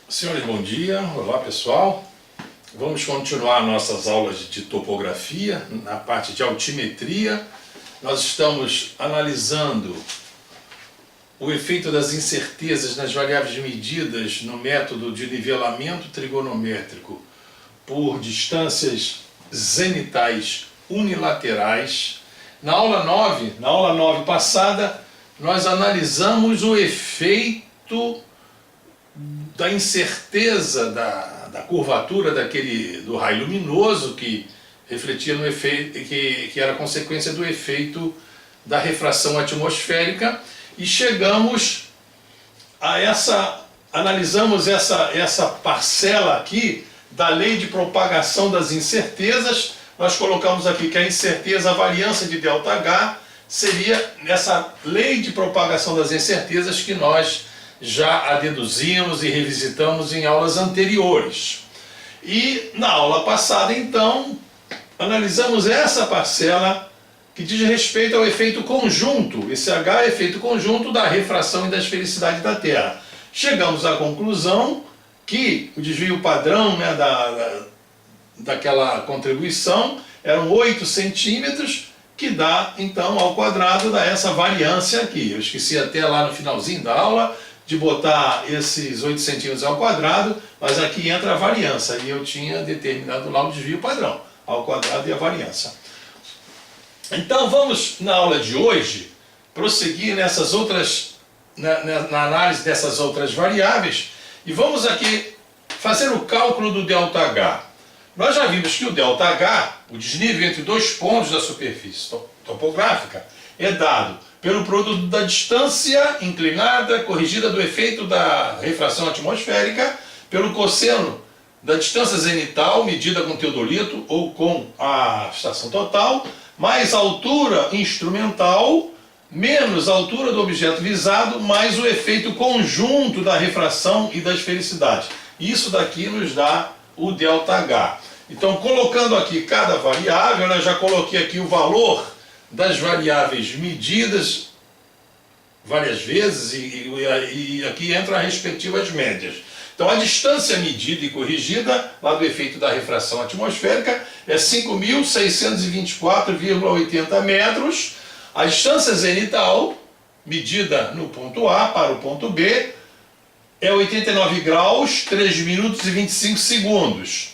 Senhores, bom dia. Olá, pessoal. Vamos continuar nossas aulas de topografia na parte de altimetria. Nós estamos analisando o efeito das incertezas nas variáveis medidas no método de nivelamento trigonométrico por distâncias zenitais unilaterais. Na aula 9 passada, nós analisamos o efeito da incerteza da curvatura do raio luminoso que refletia no efeito, que era consequência do efeito da refração atmosférica, e chegamos a analisamos essa parcela aqui da lei de propagação das incertezas. Nós colocamos aqui que a incerteza, a variância de ΔH, seria nessa lei de propagação das incertezas que nós já a deduzimos e revisitamos em aulas anteriores. E na aula passada, então, analisamos essa parcela que diz respeito ao efeito conjunto. Esse H é efeito conjunto da refração e da esfericidade da Terra. Chegamos à conclusão que o desvio padrão, né, daquela contribuição eram 8 centímetros, que dá, então, ao quadrado, dá essa variância aqui. Eu esqueci até lá no finalzinho da aula de botar esses 8 centímetros ao quadrado, mas aqui entra a variância, e eu tinha determinado lá o desvio padrão, ao quadrado e a variância. Então vamos, na aula de hoje, prosseguir nessas outras, na análise dessas outras variáveis, e vamos aqui fazer o cálculo do ΔH. Nós já vimos que o ΔH, o desnível entre dois pontos da superfície topográfica, é dado pelo produto da distância inclinada corrigida do efeito da refração atmosférica, pelo cosseno da distância zenital medida com teodolito ou com a estação total, mais a altura instrumental, menos a altura do objeto visado, mais o efeito conjunto da refração e da esfericidade. Isso daqui nos dá o ΔH. Então, colocando aqui cada variável, eu já coloquei aqui o valor das variáveis medidas várias vezes, e aqui entra as respectivas médias. Então a distância medida e corrigida lá do efeito da refração atmosférica é 5.624,80 metros. A distância zenital medida no ponto A para o ponto B é 89 graus, 3 minutos e 25 segundos.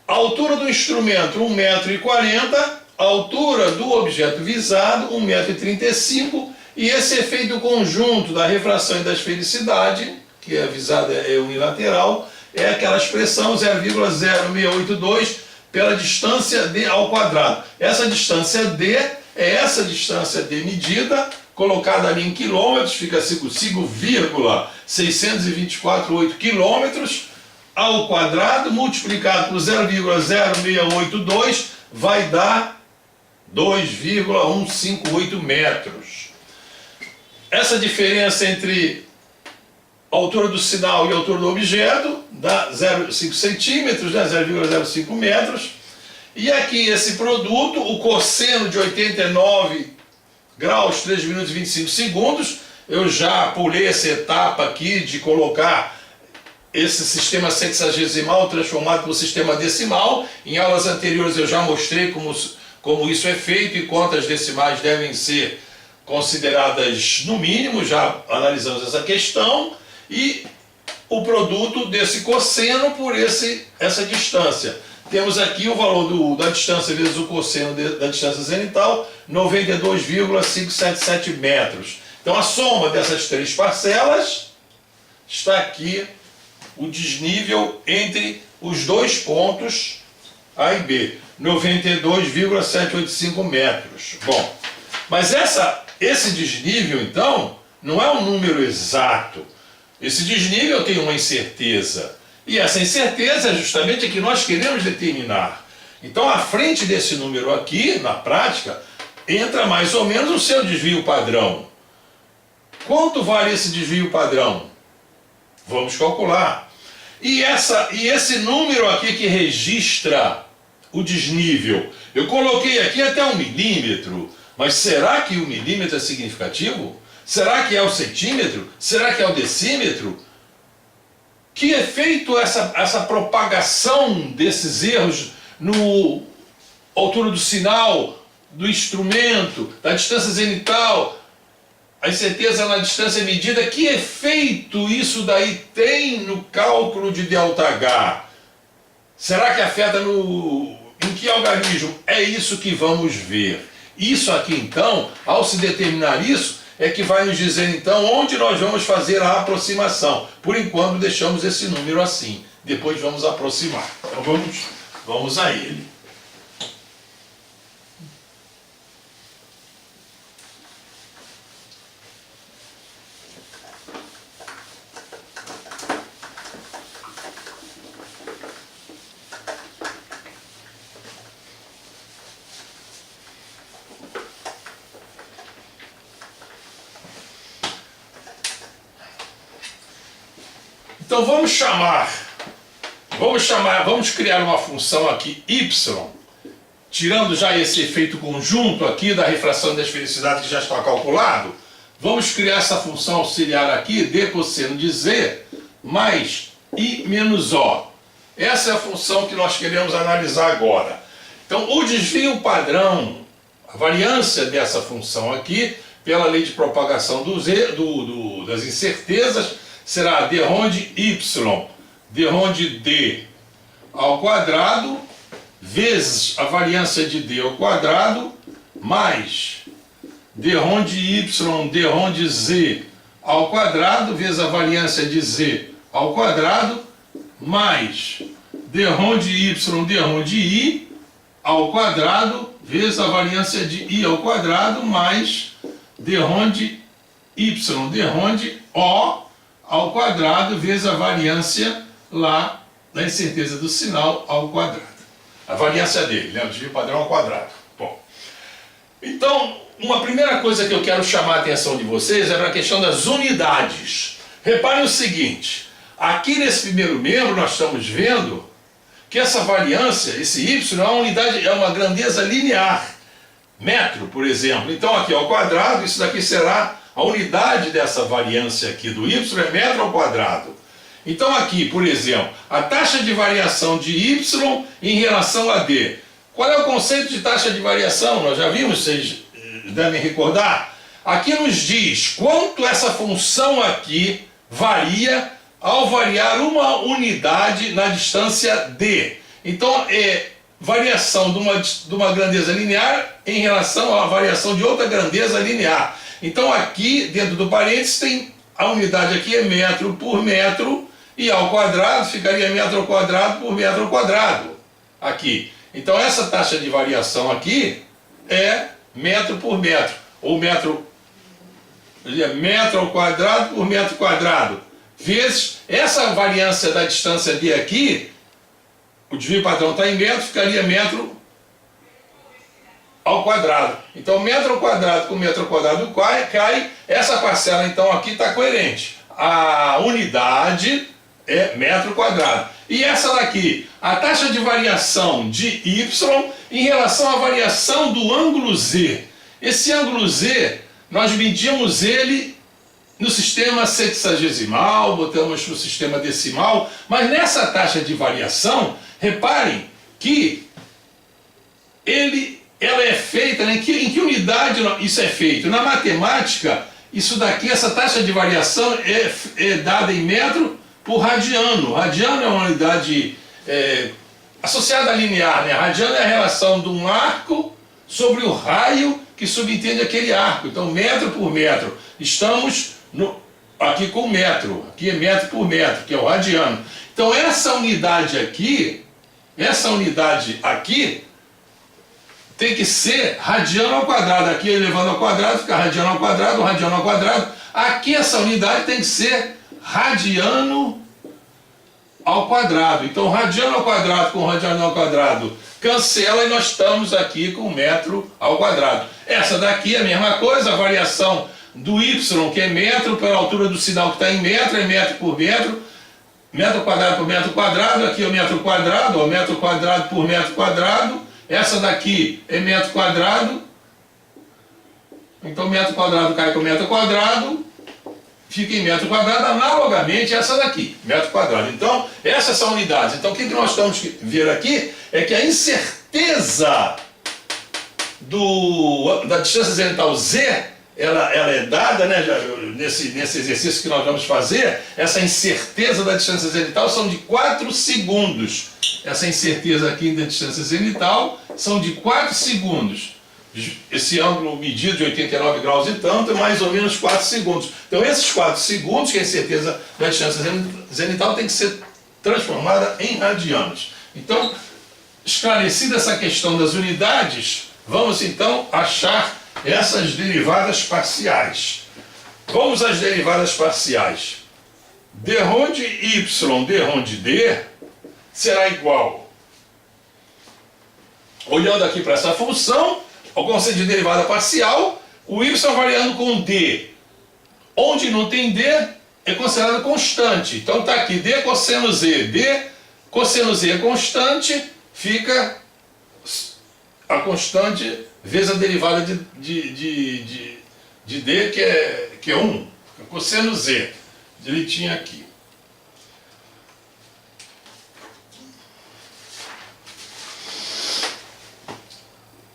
A altura do instrumento 1,40 m, a altura do objeto visado 1,35 m, e esse efeito conjunto da refração e da esfericidade, que a visada é unilateral, é aquela expressão 0,0682 pela distância d ao quadrado. Essa distância d é essa distância d medida, colocada ali em quilômetros, fica 5,624,8 quilômetros ao quadrado, multiplicado por 0,0682, vai dar 2,158 metros. Essa diferença entre a altura do sinal e a altura do objeto dá 0,5 centímetros, né, 0,05 metros. E aqui esse produto, o cosseno de 89 graus, 3 minutos e 25 segundos, eu já pulei essa etapa aqui de colocar esse sistema sexagesimal transformado por sistema decimal. Em aulas anteriores eu já mostrei como isso é feito e quantas decimais devem ser consideradas no mínimo, já analisamos essa questão, e o produto desse cosseno por essa distância. Temos aqui o valor da distância vezes o cosseno da distância zenital, 92,577 metros. Então a soma dessas três parcelas está aqui o desnível entre os dois pontos A e B, 92,785 metros. Bom, mas esse desnível, então, não é um número exato. Esse desnível tem uma incerteza. E essa incerteza é justamente a que nós queremos determinar. Então, à frente desse número aqui, na prática, entra mais ou menos o seu desvio padrão. Quanto vale esse desvio padrão? Vamos calcular. E esse número aqui que registra o desnível, eu coloquei aqui até 1 milímetro, mas será que o milímetro é significativo? Será que é o centímetro? Será que é o decímetro? que efeito essa propagação desses erros no altura do sinal, do instrumento, da distância zenital, a incerteza na distância medida, que efeito isso daí tem no cálculo de ΔH? Será que afeta em que algarismo? É isso que vamos ver. Isso aqui então, ao se determinar isso, é que vai nos dizer então onde nós vamos fazer a aproximação. Por enquanto deixamos esse número assim, depois vamos aproximar. Então vamos a ele. Então vamos criar uma função aqui y, tirando já esse efeito conjunto aqui da refração da esfericidade que já está calculado. Vamos criar essa função auxiliar aqui, d cosseno de z mais i menos o. Essa é a função que nós queremos analisar agora. Então o desvio padrão, a variância dessa função aqui, pela lei de propagação das incertezas, será d ronde y, d ronde d ao quadrado, vezes a variância de d ao quadrado, mais d ronde y, d ronde z ao quadrado, vezes a variância de z ao quadrado, mais d ronde y, d ronde i ao quadrado, vezes a variância de i ao quadrado, mais d ronde y, d ronde o ao quadrado, vezes a variância lá da incerteza do sinal ao quadrado. A variância dele, né? O desvio padrão ao quadrado. Bom, então, uma primeira coisa que eu quero chamar a atenção de vocês é para a questão das unidades. Reparem o seguinte, aqui nesse primeiro membro nós estamos vendo que essa variância, esse y, é uma unidade, é uma grandeza linear. Metro, por exemplo. Então aqui ao quadrado, isso daqui será a unidade dessa variância aqui do y é metro ao quadrado. Então aqui, por exemplo, a taxa de variação de y em relação a d. Qual é o conceito de taxa de variação? Nós já vimos, vocês devem recordar. Aqui nos diz quanto essa função aqui varia ao variar uma unidade na distância d. Então é variação de uma grandeza linear em relação à variação de outra grandeza linear. Então aqui, dentro do parênteses, tem a unidade aqui é metro por metro, e ao quadrado ficaria metro ao quadrado por metro ao quadrado. Aqui. Então essa taxa de variação aqui é metro por metro, ou metro ao quadrado por metro quadrado, vezes essa variância da distância d aqui, o desvio padrão está em metro, ficaria metro ao quadrado. Então metro ao quadrado com metro ao quadrado cai, essa parcela então aqui está coerente. A unidade é metro quadrado. E essa daqui, a taxa de variação de y em relação à variação do ângulo z. Esse ângulo z, nós medimos ele no sistema sexagesimal, botamos no sistema decimal, mas nessa taxa de variação, reparem que ela é feita, né? Em que unidade isso é feito? Na matemática, isso daqui, essa taxa de variação é dada em metro por radiano. Radiano é uma unidade associada a linear, né? Radiano é a relação de um arco sobre o raio que subentende aquele arco. Então, metro por metro. Estamos aqui com metro. Aqui é metro por metro, que é o radiano. Então, essa unidade aqui tem que ser radiano ao quadrado. Aqui elevando ao quadrado, fica radiano ao quadrado, radiano ao quadrado. Aqui essa unidade tem que ser radiano ao quadrado. Então radiano ao quadrado com radiano ao quadrado cancela e nós estamos aqui com metro ao quadrado. Essa daqui é a mesma coisa, a variação do y, que é metro pela altura do sinal que está em metro, é metro por metro. Metro quadrado por metro quadrado, aqui é o metro quadrado, ó, metro quadrado por metro quadrado. Essa daqui é metro quadrado. Então metro quadrado cai com metro quadrado. fica em metro quadrado, analogamente essa daqui, metro quadrado. Então, essas são unidades. Então, o que nós temos que ver aqui é que a incerteza da distância zenital Z, ela é dada, né, nesse exercício que nós vamos fazer, essa incerteza da distância zenital são de 4 segundos. Essa incerteza aqui da distância zenital são de 4 segundos. Esse ângulo medido de 89 graus e tanto é mais ou menos 4 segundos. Então esses 4 segundos, que é a incerteza da distância zenital, tem que ser transformada em radianos. Então, esclarecida essa questão das unidades, vamos então achar essas derivadas parciais. Vamos às derivadas parciais. d-ROM de y, d-ROM de d será igual, olhando aqui para essa função, ao conceito de derivada parcial, o y variando com d. Onde não tem d, é considerado constante. Então está aqui d cosseno z. D cosseno z é constante, fica a constante vezes a derivada de d, que é 1. Cosseno z, direitinho aqui.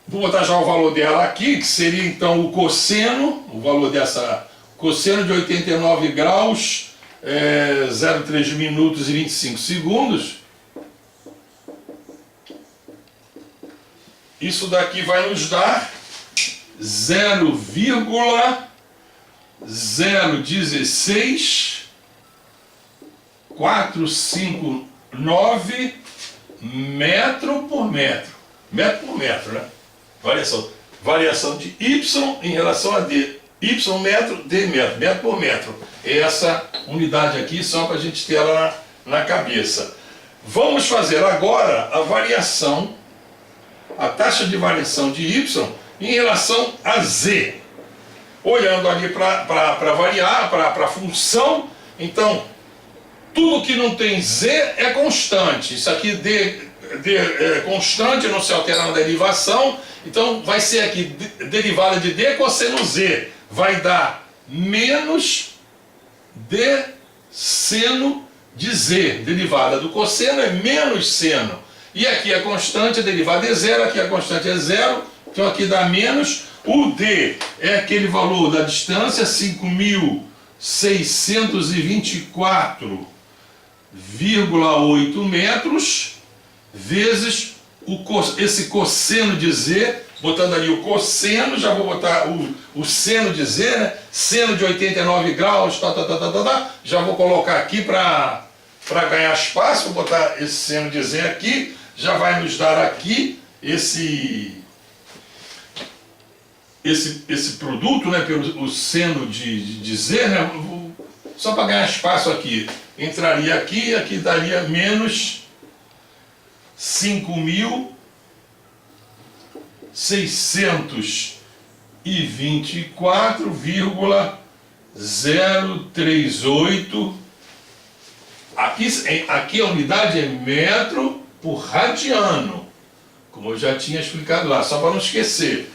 Vou botar já o valor dela aqui, que seria então o cosseno, o valor dessa cosseno de 89 graus, 0,3 minutos e 25 segundos. Isso daqui vai nos dar 0,459 metro por metro. Metro por metro, né? Variação de y em relação a d. Y metro, d metro, metro por metro. Essa unidade aqui, só para a gente ter ela na cabeça. Vamos fazer agora a variação, a taxa de variação de y em relação a z. Olhando ali para variar, para a função, então, tudo que não tem z é constante. Isso aqui d é constante, não se altera na derivação. Então vai ser aqui derivada de d cosseno z, vai dar menos d seno de z. Derivada do cosseno é menos seno. E aqui a constante, a derivada é zero, aqui a constante é zero, então aqui dá menos. O d é aquele valor da distância, 5.624,8 metros, vezes esse cosseno de z, botando ali o cosseno, já vou botar o seno de z, né? Seno de 89 graus, já vou colocar aqui para ganhar espaço, vou botar esse seno de z aqui, já vai nos dar aqui esse produto, né, pelo seno de z, né? Só para ganhar espaço aqui, entraria aqui e aqui daria menos 5.624,038. Aqui a unidade é metro por radiano, como eu já tinha explicado lá, só para não esquecer.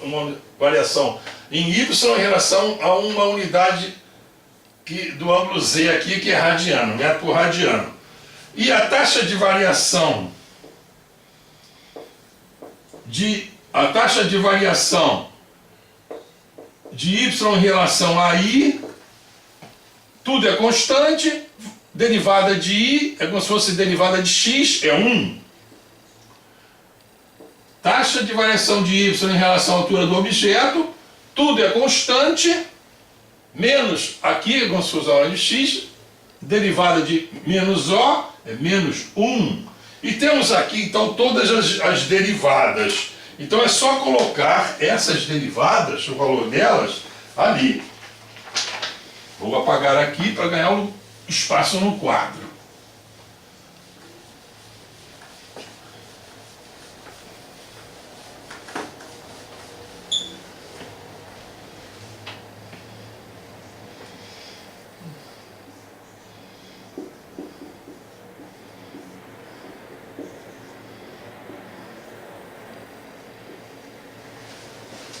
Uma variação em y em relação a uma unidade do ângulo z aqui, que é radiano, metro por radiano. E a taxa de variação de y em relação a i, tudo é constante, derivada de i é como se fosse derivada de x, é 1. Taxa de variação de y em relação à altura do objeto, tudo é constante, menos aqui, é como se fosse a hora de x, derivada de menos o, é menos 1. E temos aqui, então, todas as derivadas. Então é só colocar essas derivadas, o valor delas, ali. Vou apagar aqui para ganhar um espaço no quadro.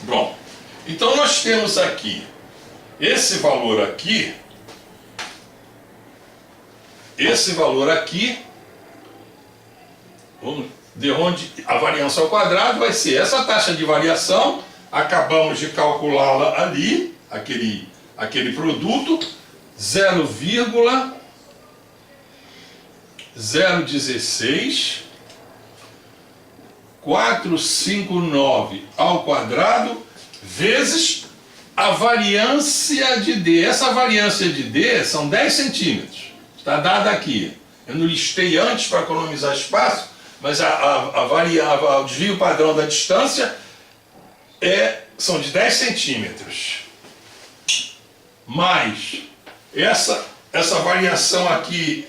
Bom, então nós temos aqui esse valor aqui, de onde a variância ao quadrado vai ser essa taxa de variação, acabamos de calculá-la ali, aquele produto, 0,016 459 ao quadrado vezes a variância de D. Essa variância de D são 10 centímetros. Está dada aqui. Eu não listei antes para economizar espaço, mas o desvio padrão da distância são de 10 centímetros. Mais essa variação aqui,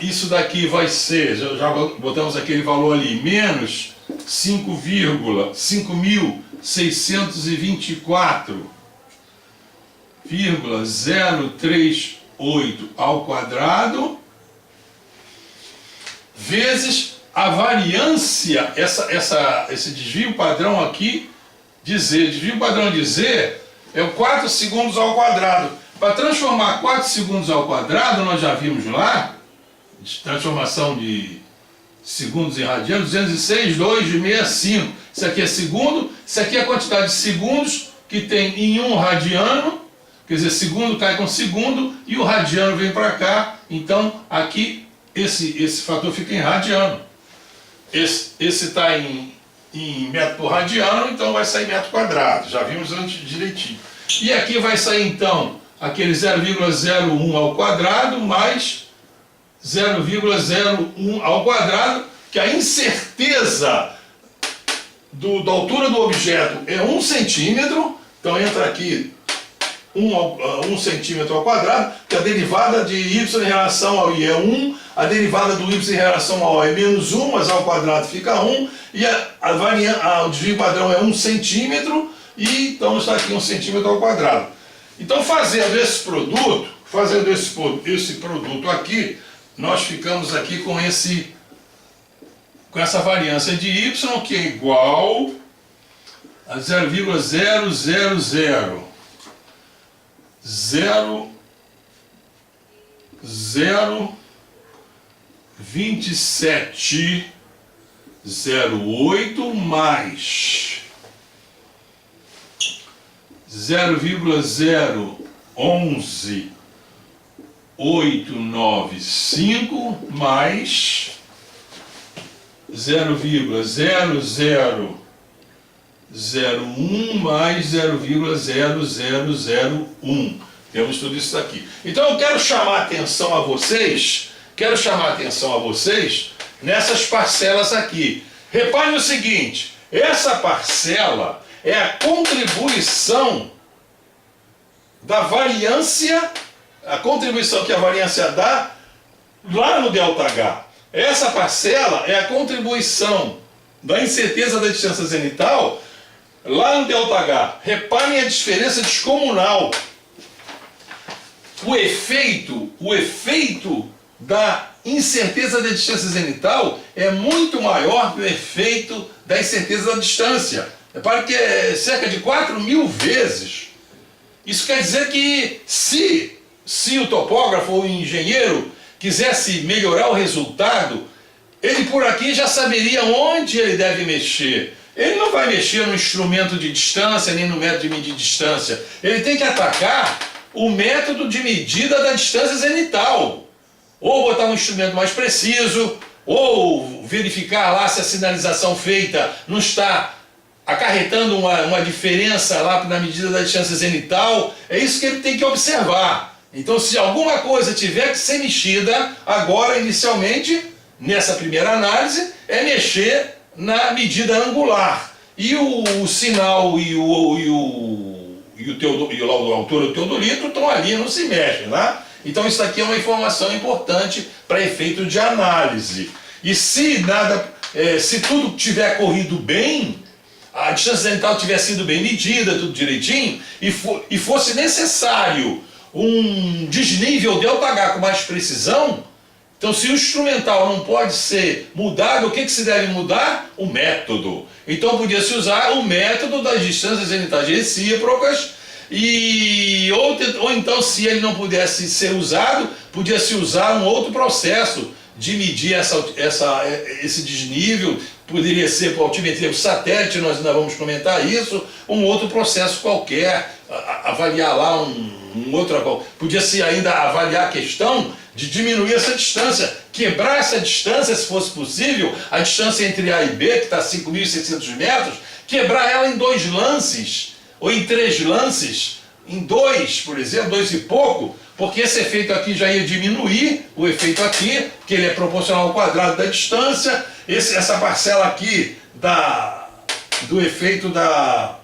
isso daqui vai ser, já botamos aquele valor ali, menos 5.624,038 ao quadrado, vezes a variância, esse desvio padrão aqui de Z. Desvio padrão de Z é o 4 segundos ao quadrado. Para transformar 4 segundos ao quadrado, nós já vimos lá, transformação de segundos em radianos, 206,265. Isso aqui é segundo, isso aqui é a quantidade de segundos que tem em um radiano, quer dizer, segundo cai com segundo e o radiano vem para cá, então aqui esse fator fica em radiano. Esse está em metro por radiano, então vai sair metro quadrado, já vimos antes direitinho. E aqui vai sair então aquele 0,01 ao quadrado mais 0,01 ao quadrado, que a incerteza da altura do objeto é 1 centímetro, então entra aqui 1 centímetro ao quadrado, que a derivada de y em relação ao i é 1, a derivada do y em relação ao é menos 1, mas ao quadrado fica 1, e o desvio padrão é 1 centímetro, e então está aqui 1 centímetro ao quadrado. Então fazendo esse produto aqui, nós ficamos aqui com essa variância de y, que é igual a 0,0002708 mais 0,01895 mais 0,0001 mais 0,0001. Temos tudo isso aqui. Então eu quero chamar a atenção a vocês, nessas parcelas aqui. Reparem o seguinte, essa parcela é a contribuição da variância, a contribuição que a variância dá lá no ΔH. Essa parcela é a contribuição da incerteza da distância zenital lá no ΔH. Reparem a diferença descomunal. O efeito da incerteza da distância zenital é muito maior que o efeito da incerteza da distância. Repare que é cerca de 4.000 vezes. Isso quer dizer que se o topógrafo ou o engenheiro quisesse melhorar o resultado, ele por aqui já saberia onde ele deve mexer. Ele não vai mexer no instrumento de distância, nem no método de medir distância. Ele tem que atacar o método de medida da distância zenital. Ou botar um instrumento mais preciso, ou verificar lá se a sinalização feita não está acarretando uma diferença lá na medida da distância zenital. É isso que ele tem que observar. Então, se alguma coisa tiver que ser mexida, agora, inicialmente, nessa primeira análise, é mexer na medida angular. E o sinal e a altura do teodolito estão ali, não se mexem, tá? Então isso aqui é uma informação importante para efeito de análise. E se tudo tiver corrido bem, a distância zenital tiver sido bem medida, tudo direitinho, e fosse necessário um desnível ΔH com mais precisão, então se o instrumental não pode ser mudado, o que se deve mudar? O método. Então podia-se usar o método das distâncias zenitais recíprocas, e ou então, se ele não pudesse ser usado, podia-se usar um outro processo de medir esse desnível. Poderia ser por altimetria por satélite, nós ainda vamos comentar isso, um outro processo qualquer, avaliar lá um outro... Podia-se ainda avaliar a questão de diminuir essa distância, quebrar essa distância, se fosse possível, a distância entre A e B, que está a 5.600 metros, quebrar ela em 2 lances, ou em 3 lances, em 2, por exemplo, 2 e pouco, porque esse efeito aqui já ia diminuir, o efeito aqui, que ele é proporcional ao quadrado da distância, essa parcela aqui do efeito da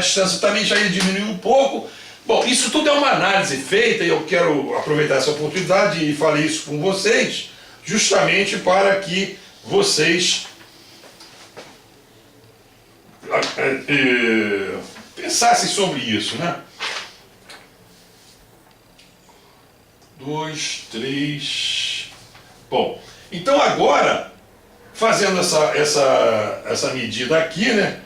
distância também já ia diminuir um pouco. Bom, isso tudo é uma análise feita, e eu quero aproveitar essa oportunidade e falei isso com vocês, justamente para que vocês pensassem sobre isso, né? 2, 3... Bom, então agora, fazendo essa medida aqui, né?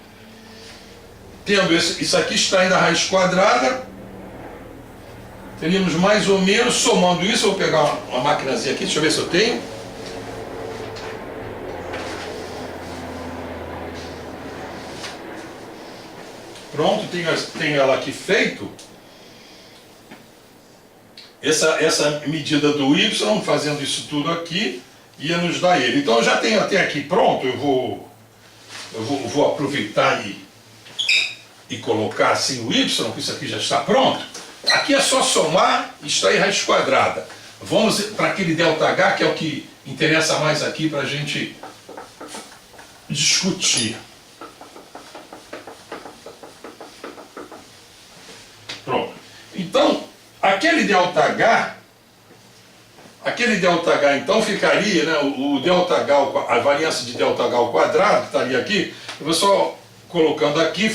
Tendo isso aqui extraindo a raiz quadrada, teríamos mais ou menos, somando isso, eu vou pegar uma maquinazinha aqui, deixa eu ver se eu tenho. Pronto, tenho ela aqui feito. Essa medida do y, fazendo isso tudo aqui, ia nos dar ele. Então eu já tenho até aqui pronto, eu vou aproveitar e colocar assim o y, que isso aqui já está pronto. Aqui é só somar e extrair raiz quadrada. Vamos para aquele ΔH, que é o que interessa mais aqui para a gente discutir. Pronto. Então, aquele ΔH então ficaria, né, o ΔH, a variância de ΔH ao quadrado, que estaria aqui, eu vou só colocando aqui,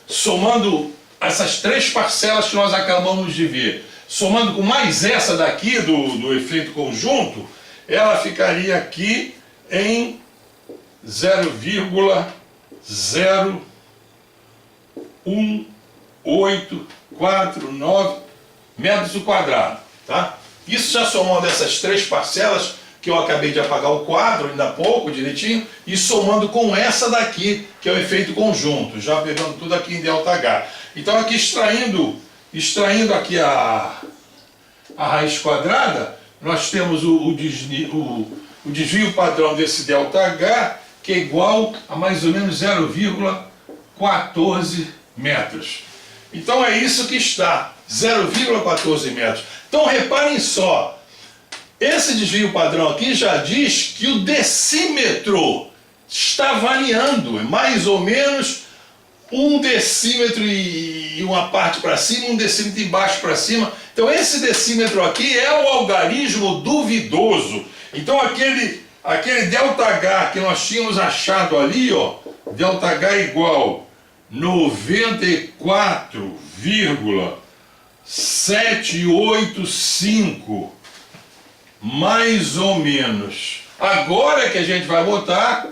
somando essas 3 parcelas que nós acabamos de ver, somando com mais essa daqui do efeito conjunto, ela ficaria aqui em 0,01849 metros ao quadrado, tá? Isso já somando essas 3 parcelas, que eu acabei de apagar o quadro ainda há pouco, direitinho, e somando com essa daqui, que é o efeito conjunto, já pegando tudo aqui em ΔH. Então aqui extraindo aqui a raiz quadrada, nós temos o desvio padrão desse ΔH, que é igual a mais ou menos 0,14 metros. Então é isso que está, 0,14 metros. Então reparem só, esse desvio padrão aqui já diz que o decímetro está variando, mais ou menos 1 decímetro e uma parte para cima, 1 decímetro embaixo para cima. Então esse decímetro aqui é o algarismo duvidoso. Então aquele ΔH que nós tínhamos achado ali, ó, ΔH igual 94,785, mais ou menos. Agora é que a gente vai botar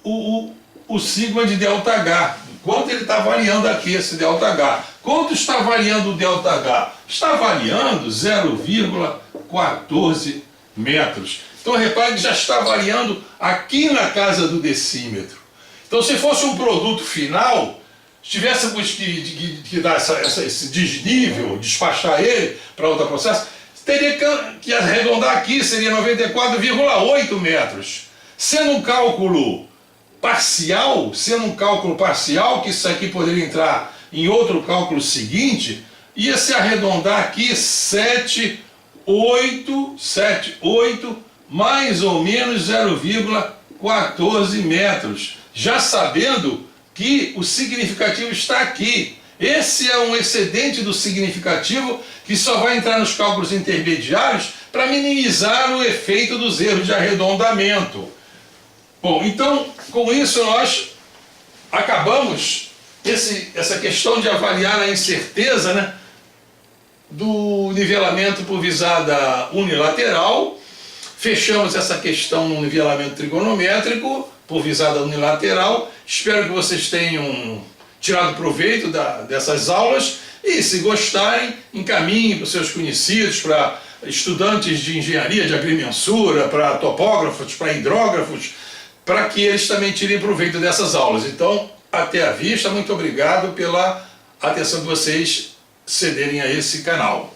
o sigma de ΔH. Quanto ele está variando aqui esse ΔH? Quanto está variando o ΔH? Está variando 0,14 metros. Então repare que já está variando aqui na casa do decímetro. Então se fosse um produto final, se tivéssemos que dar esse desnível, despachar ele para outro processo, teria que arredondar aqui, seria 94,8 metros. Sendo um cálculo parcial, que isso aqui poderia entrar em outro cálculo seguinte, ia se arredondar aqui 7,8, mais ou menos 0,14 metros, já sabendo que o significativo está aqui. Esse é um excedente do significativo que só vai entrar nos cálculos intermediários para minimizar o efeito dos erros de arredondamento. Bom, então, com isso nós acabamos essa questão de avaliar a incerteza, né, do nivelamento por visada unilateral. Fechamos essa questão no nivelamento trigonométrico por visada unilateral. Espero que vocês tenham tirado proveito dessas aulas e, se gostarem, encaminhem para os seus conhecidos, para estudantes de engenharia, de agrimensura, para topógrafos, para hidrógrafos, para que eles também tirem proveito dessas aulas. Então, até a vista, muito obrigado pela atenção de vocês cederem a esse canal.